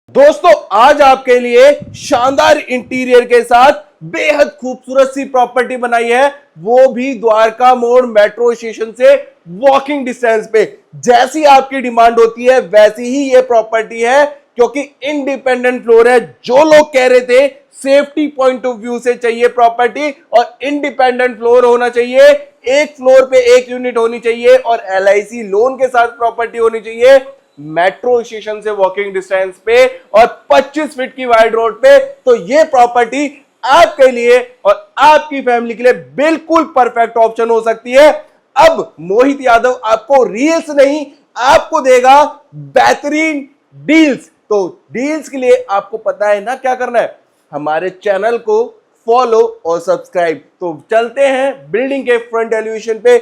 दोस्तों आज आपके लिए शानदार इंटीरियर के साथ बेहद खूबसूरत सी प्रॉपर्टी बनाई है, वो भी द्वारका मोड़ मेट्रो स्टेशन से वॉकिंग डिस्टेंस पे। जैसी आपकी डिमांड होती है वैसी ही ये प्रॉपर्टी है, क्योंकि इंडिपेंडेंट फ्लोर है। जो लोग कह रहे थे सेफ्टी पॉइंट ऑफ व्यू से चाहिए प्रॉपर्टी और इंडिपेंडेंट फ्लोर होना चाहिए, एक फ्लोर पे एक यूनिट होनी चाहिए और LIC लोन के साथ प्रॉपर्टी होनी चाहिए, मेट्रो स्टेशन से वॉकिंग डिस्टेंस पे और 25 फीट की वाइड रोड पे, तो ये प्रॉपर्टी आपके लिए और आपकी फैमिली के लिए बिल्कुल परफेक्ट ऑप्शन हो सकती है। अब मोहित यादव आपको रील्स नहीं, आपको देगा बेहतरीन डील्स। तो डील्स के लिए आपको पता है ना क्या करना है, हमारे चैनल को फॉलो और सब्सक्राइब। तो चलते हैं बिल्डिंग के फ्रंट एलिवेशन पे,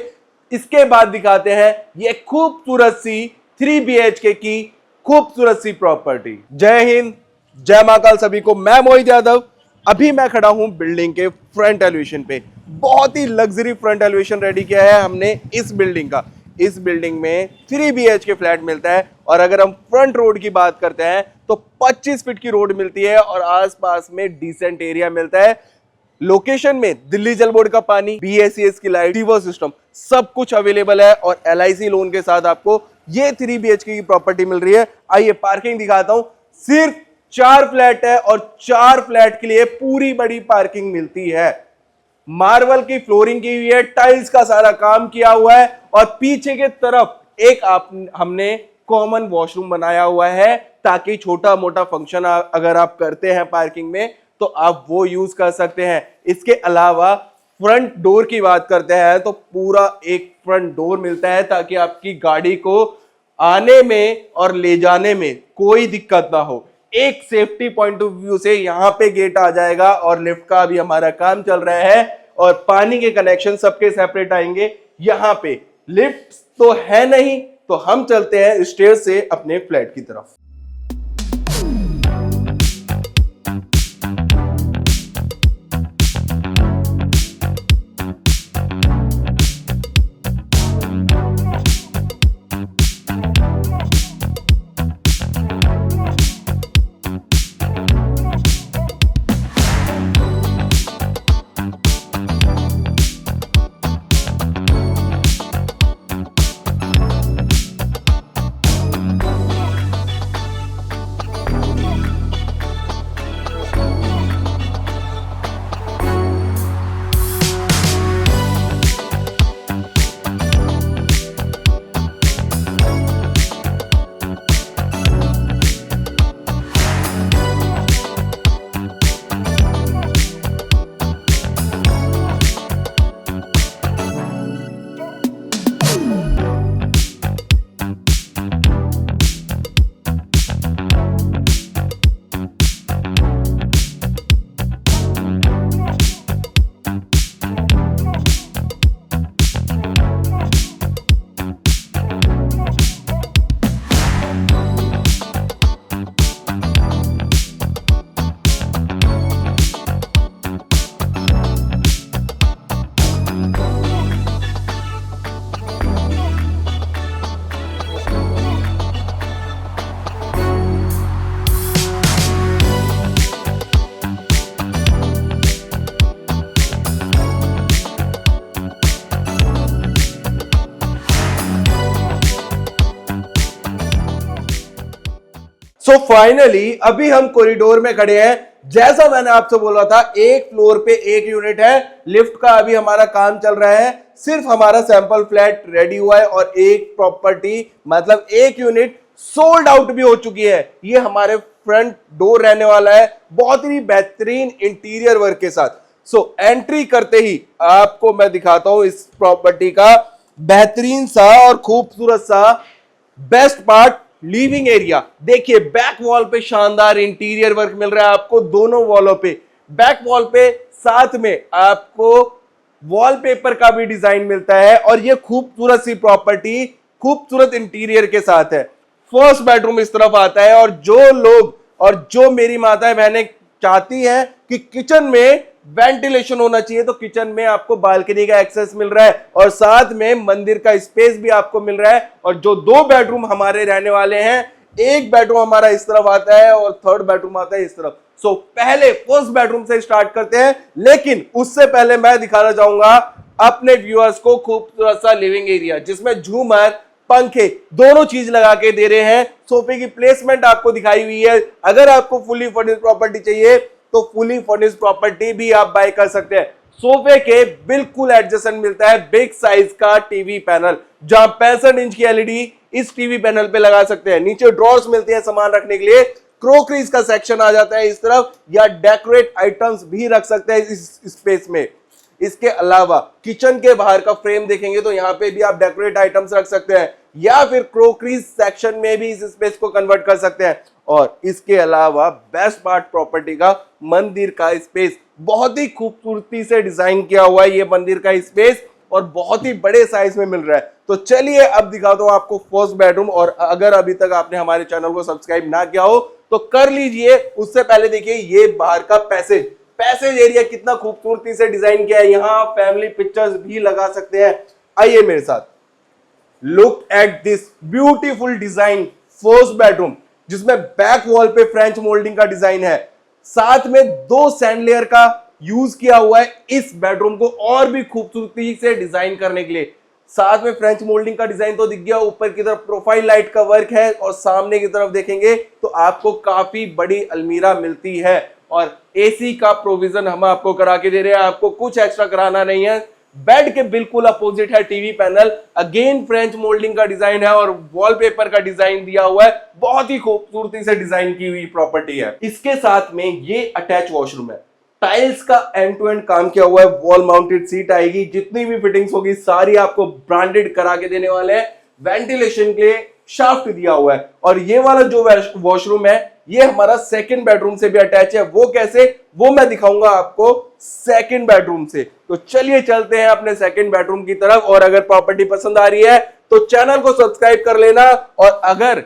इसके बाद दिखाते हैं ये खूबसूरत सी 3 BHK की खूबसूरत सी प्रॉपर्टी। जय हिंद, जय महाकाल सभी को। मैं मोहित यादव, अभी मैं खड़ा हूं बिल्डिंग के फ्रंट एलिवेशन पे। बहुत ही लग्जरी फ्रंट एलिवेशन रेडी किया है हमने इस बिल्डिंग का। इस बिल्डिंग में 3 BHK फ्लैट मिलता है और अगर हम फ्रंट रोड की बात करते हैं तो 25 फीट की रोड मिलती है और आसपास में डिसेंट एरिया मिलता है। लोकेशन में दिल्ली जल बोर्ड का पानी, BACS की लाइट, रिवर सिस्टम सब कुछ अवेलेबल है और LIC लोन के साथ आपको ये 3 BHK की प्रॉपर्टी मिल रही है। आइए पार्किंग दिखाता हूं। सिर्फ 4 फ्लैट है और 4 फ्लैट के लिए पूरी बड़ी पार्किंग मिलती है। मार्बल की फ्लोरिंग की हुई है, टाइल्स का सारा काम किया हुआ है और पीछे के तरफ एक हमने कॉमन वॉशरूम बनाया हुआ है, ताकि छोटा मोटा फंक्शन अगर आप करते हैं पार्किंग में तो आप वो यूज कर सकते हैं। इसके अलावा फ्रंट डोर की बात करते हैं तो पूरा एक फ्रंट डोर मिलता है, ताकि आपकी गाड़ी को आने में और ले जाने में कोई दिक्कत ना हो। एक सेफ्टी पॉइंट ऑफ व्यू से यहाँ पे गेट आ जाएगा और लिफ्ट का भी हमारा काम चल रहा है और पानी के कनेक्शन सबके सेपरेट आएंगे। यहाँ पे लिफ्ट तो है नहीं, तो हम चलते हैं स्टेयर से अपने फ्लैट की तरफ। सो फाइनली अभी हम कॉरिडोर में खड़े हैं। जैसा मैंने आपसे बोला था, एक फ्लोर पे एक यूनिट है, लिफ्ट का अभी हमारा काम चल रहा है। सिर्फ हमारा सैंपल फ्लैट रेडी हुआ है और एक प्रॉपर्टी मतलब एक यूनिट सोल्ड आउट भी हो चुकी है। ये हमारे फ्रंट डोर रहने वाला है, बहुत ही बेहतरीन इंटीरियर वर्क के साथ। सो एंट्री करते ही आपको मैं दिखाता हूं इस प्रॉपर्टी का बेहतरीन सा और खूबसूरत सा बेस्ट पार्ट, लिविंग एरिया। देखिए बैक वॉल पे शानदार इंटीरियर वर्क मिल रहा है आपको दोनों वॉलों पे। बैक वॉल पे साथ में आपको वॉलपेपर का भी डिजाइन मिलता है और ये खूबसूरत सी प्रॉपर्टी खूबसूरत इंटीरियर के साथ है। फर्स्ट बेडरूम इस तरफ आता है और जो लोग और जो मेरी माताएं बहनें चाहती हैं कि किचन में वेंटिलेशन होना चाहिए, तो किचन में आपको बालकनी का एक्सेस मिल रहा है और साथ में मंदिर का स्पेस भी आपको मिल रहा है। और जो 2 बेडरूम हमारे रहने वाले हैं, एक बेडरूम हमारा इस तरफ आता है और थर्ड बेडरूम आता है इस तरफ। सो पहले फर्स्ट बेडरूम से स्टार्ट करते हैं, लेकिन उससे पहले मैं दिखाना चाहूंगा अपने व्यूअर्स को खूबसूरत सा लिविंग एरिया, जिसमें झूमर, पंखे दोनों चीज लगा के दे रहे हैं। सोफे की प्लेसमेंट आपको दिखाई हुई है। अगर आपको फुली फर्निश्ड प्रॉपर्टी चाहिए तो फुली फर्निश्ड प्रॉपर्टी भी आप बाय कर सकते हैं। सोफे के बिल्कुल एडजस्टेंट मिलता है बिग साइज का टीवी पैनल, जहां 65 इंच की एलईडी इस टीवी पैनल पे लगा सकते हैं। नीचे ड्रॉर्स मिलते हैं सामान रखने के लिए, क्रोकरीज का सेक्शन आ जाता है इस तरफ, या डेकोरेट आइटम्स भी रख सकते हैं इस स्पेस में। इसके अलावा किचन के बाहर का फ्रेम देखेंगे तो यहाँ पे भी आप डेकोरेट आइटम्स रख सकते हैं, या फिर क्रोकरीज सेक्शन में भी इस स्पेस को कन्वर्ट कर सकते हैं। और इसके अलावा बेस्ट पार्ट प्रॉपर्टी का मंदिर का स्पेस, बहुत ही खूबसूरती से डिजाइन किया हुआ है ये मंदिर का स्पेस, और बहुत ही बड़े साइज में मिल रहा है। तो चलिए अब दिखाता हूं आपको फर्स्ट बेडरूम। और अगर अभी तक आपने हमारे चैनल को सब्सक्राइब ना किया हो तो कर लीजिए। उससे पहले देखिए ये बाहर का पैसेज एरिया कितना खूबसूरती से डिजाइन किया है। यहाँ फैमिली पिक्चर्स भी लगा सकते हैं। आइए मेरे साथ, look at this beautiful design first bedroom, जिसमें बैक वॉल पे फ्रेंच मोल्डिंग का डिजाइन है, साथ में 2 सैंड लेयर का यूज किया हुआ है इस बेडरूम को और भी खूबसूरती से डिजाइन करने के लिए। साथ में फ्रेंच मोल्डिंग का डिजाइन तो दिख गया, ऊपर की तरफ प्रोफाइल लाइट का वर्क है, और सामने की तरफ देखेंगे तो आपको काफी बड़ी अलमीरा मिलती है, और एसी का प्रोविजन हम आपको करा के दे रहे हैं। आपको कुछ एक्स्ट्रा कराना नहीं है। बेड के बिल्कुल अपोजिट है TV panel, again French moulding का डिजाइन है और वॉलपेपर का डिजाइन दिया हुआ है। बहुत ही खूबसूरती से डिजाइन की हुई प्रॉपर्टी है। इसके साथ में ये अटैच वॉशरूम है, टाइल्स का एंड टू एंड काम किया हुआ है, वॉल माउंटेड सीट आएगी, जितनी भी फिटिंग्स होगी सारी आपको ब्रांडेड करा के देने वाले हैं। वेंटिलेशन के लिए शाफ्ट दिया हुआ है। और ये वाला जो वॉशरूम है ये हमारा सेकंड बेडरूम से भी अटैच है। वो कैसे, वो मैं दिखाऊंगा आपको सेकंड बेडरूम से। तो चलिए चलते हैं अपने सेकंड बेडरूम की तरफ। और अगर प्रॉपर्टी पसंद आ रही है तो चैनल को सब्सक्राइब कर लेना, और अगर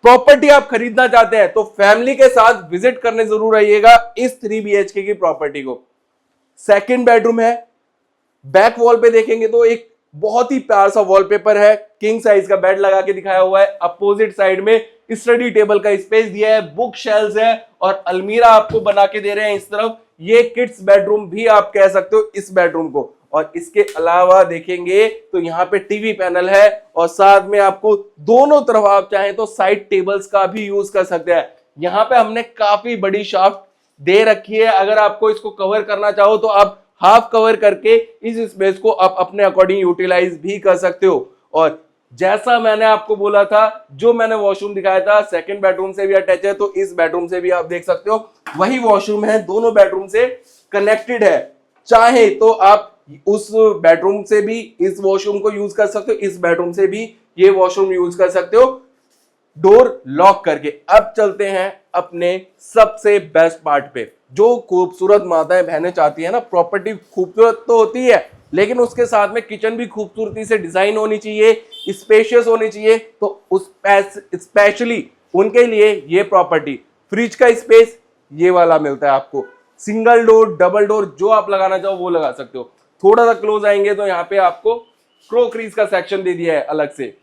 प्रॉपर्टी आप खरीदना चाहते हैं तो फैमिली के साथ विजिट करने जरूर आइएगा इस 3 BHK की प्रॉपर्टी को। सेकंड बेडरूम है, बैक वॉल पे देखेंगे तो एक बहुत ही प्यार सा वॉलपेपर है, किंग साइज का बेड लगा के दिखाया हुआ है। अपोजिट साइड में स्टडी टेबल का स्पेस दिया है, बुक शेल्फ्स है, और अलमीरा आपको बना के दे रहे हैं इस तरफ। ये किड्स बेडरूम भी आप कह सकते हो इस बेडरूम को। और इसके अलावा देखेंगे तो यहाँ पे टीवी पैनल है, और साथ में आपको दोनों तरफ आप चाहें तो साइड टेबल्स का भी यूज कर सकते हैं। यहाँ पे हमने काफी बड़ी शाफ्ट दे रखी है। अगर आपको इसको कवर करना चाहो तो आप हाफ कवर करके इस स्पेस को आप अपने अकॉर्डिंग यूटिलाइज भी कर सकते हो। और जैसा मैंने आपको बोला था, जो मैंने वॉशरूम दिखाया था सेकंड बेडरूम से भी अटैच है, तो इस बेडरूम से भी आप देख सकते हो वही वॉशरूम है, दोनों बेडरूम से कनेक्टेड है। चाहे तो आप उस बेडरूम से भी इस वॉशरूम को यूज कर सकते हो, इस बेडरूम से भी ये वॉशरूम यूज कर सकते हो, डोर लॉक करके। अब चलते हैं अपने सबसे बेस्ट पार्ट पे। जो खूबसूरत माताएं बहनें चाहती है ना, प्रॉपर्टी खूबसूरत तो होती है लेकिन उसके साथ में किचन भी खूबसूरती से डिजाइन होनी चाहिए, स्पेशियस होनी चाहिए, तो उस स्पेशली उनके लिए ये प्रॉपर्टी। फ्रिज का स्पेस ये वाला मिलता है आपको, सिंगल डोर, डबल डोर, जो आप लगाना चाहो वो लगा सकते हो। थोड़ा सा क्लोज आएंगे तो यहाँ पे आपको क्रोकरीज का सेक्शन दे दिया है अलग से।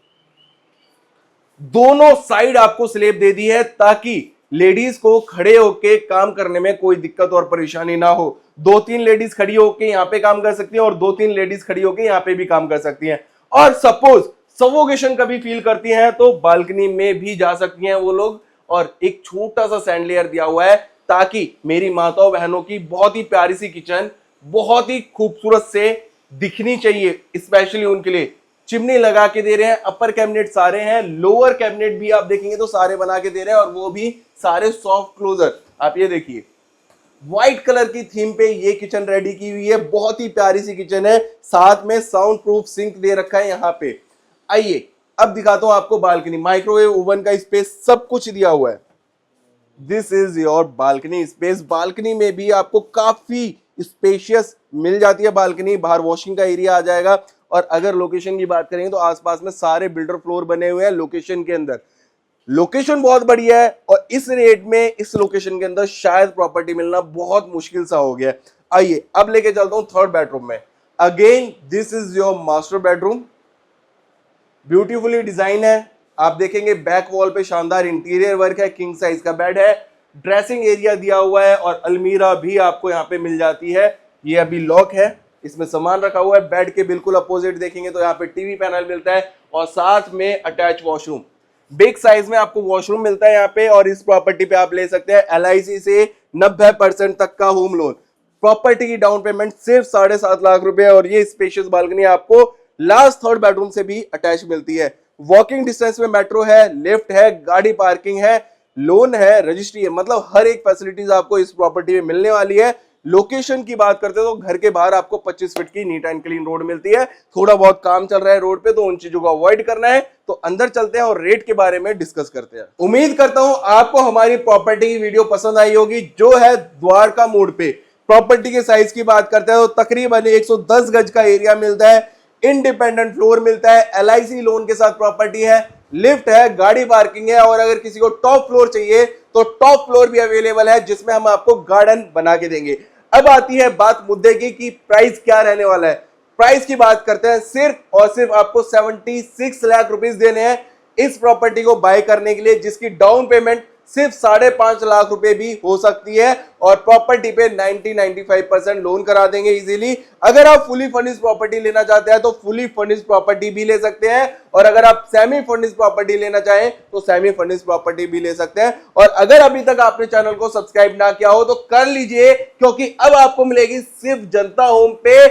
दोनों साइड आपको स्लैब दे दी है ताकि लेडीज को खड़े होके काम करने में कोई दिक्कत और परेशानी ना हो। 2-3 लेडीज खड़ी होके यहाँ पे काम कर सकती हैं और 2-3 लेडीज खड़ी होके यहाँ पे भी काम कर सकती हैं। और सपोज सफोकेशन कभी फील करती हैं तो बालकनी में भी जा सकती हैं वो लोग। और एक छोटा सा सैंडलेयर दिया हुआ है ताकि मेरी माताओं बहनों की बहुत ही प्यारी सी किचन बहुत ही खूबसूरत से दिखनी चाहिए। स्पेशली उनके लिए चिमनी लगा के दे रहे हैं, अपर कैबिनेट सारे हैं, लोअर कैबिनेट भी आप देखेंगे तो सारे बना के दे रहे हैं, और वो भी सारे सॉफ्ट क्लोजर। आप ये देखिए व्हाइट कलर की थीम पे ये किचन रेडी की हुई है, बहुत ही प्यारी सी किचन है। साथ में साउंड प्रूफ सिंक दे रखा है यहाँ पे। आइए अब दिखाता हूं आपको बालकनी, माइक्रोवेव ओवन का स्पेस सब कुछ दिया हुआ है। This is your balcony space. Balcony में भी आपको काफी स्पेशियस मिल जाती है बालकनी, बाहर वॉशिंग का एरिया आ जाएगा। और अगर लोकेशन की बात करेंगे तो आसपास में सारे बिल्डर फ्लोर बने हुए हैं लोकेशन के अंदर। लोकेशन बहुत बढ़िया है, और इस रेट में इस लोकेशन के अंदर शायद प्रॉपर्टी मिलना बहुत मुश्किल सा हो गया। आइए अब लेके चलता हूं थर्ड बेडरूम में। Again this is your master bedroom, beautifully design है। आप देखेंगे बैक वॉल पे शानदार इंटीरियर वर्क है, किंग साइज का बेड है, ड्रेसिंग एरिया दिया हुआ है और अलमीरा भी आपको यहाँ पे मिल जाती है। ये अभी लॉक है, इसमें सामान रखा हुआ है। बेड के बिल्कुल अपोजिट देखेंगे तो यहाँ पे टीवी पैनल मिलता है और साथ में अटैच वॉशरूम, बिग साइज में आपको वॉशरूम मिलता है यहाँ पे। और इस प्रॉपर्टी पे आप ले सकते हैं LIC से 90% तक का होम लोन। प्रॉपर्टी की डाउन पेमेंट सिर्फ 7.5 लाख रुपए और ये स्पेशियस बालकनी आपको लास्ट 3rd बेडरूम से भी अटैच मिलती है। वॉकिंग डिस्टेंस में मेट्रो है, लिफ्ट है, गाड़ी पार्किंग है, लोन है, रजिस्ट्री है, मतलब हर एक फैसिलिटीज आपको इस प्रॉपर्टी में मिलने वाली है। लोकेशन की बात करते हैं तो घर के बाहर आपको 25 फीट की नीट एंड क्लीन रोड मिलती है। थोड़ा बहुत काम चल रहा है रोड पे तो उन चीजों को अवॉइड करना है। तो अंदर चलते हैं और रेट के बारे में डिस्कस करते हैं। उम्मीद करता हूं आपको हमारी प्रॉपर्टी की वीडियो पसंद आई होगी, जो है द्वारका मोड़ पे। प्रॉपर्टी के साइज की बात करते हैं तो तकरीबन 110 गज का एरिया मिलता है, इंडिपेंडेंट फ्लोर मिलता है, LIC लोन के साथ प्रॉपर्टी है, लिफ्ट है, गाड़ी पार्किंग है और अगर किसी को टॉप फ्लोर चाहिए तो टॉप फ्लोर भी अवेलेबल है जिसमें हम आपको गार्डन बना के देंगे। अब आती है बात मुद्दे की कि प्राइस क्या रहने वाला है। प्राइस की बात करते हैं, सिर्फ और सिर्फ आपको 76 लाख रुपीस देने हैं इस प्रॉपर्टी को बाय करने के लिए, जिसकी डाउन पेमेंट सिर्फ 5.5 लाख रुपए भी हो सकती है और प्रॉपर्टी पे 90-95% लोन करा देंगे इजीली। अगर आप फुली फर्निश्ड प्रॉपर्टी लेना चाहते हैं तो फुली फर्निश्ड प्रॉपर्टी भी ले सकते हैं और अगर आप सेमी फर्निश्ड प्रॉपर्टी लेना चाहें तो सेमी फर्निश्ड प्रॉपर्टी भी ले सकते हैं। और अगर अभी तक आपने चैनल को सब्सक्राइब ना किया हो तो कर लीजिए, क्योंकि अब आपको मिलेगी सिर्फ जनता होम पे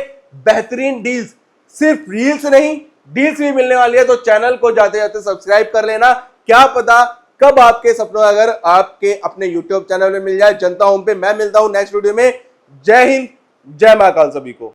बेहतरीन डील्स। सिर्फ रील्स नहीं, डील्स भी मिलने वाली है। तो चैनल को जाते जाते सब्सक्राइब कर लेना, क्या पता कब आपके सपनों अगर आपके अपने YouTube चैनल में मिल जाए। जनता होम पे मैं मिलता हूं नेक्स्ट वीडियो में। जय हिंद, जय महाकाल सभी को।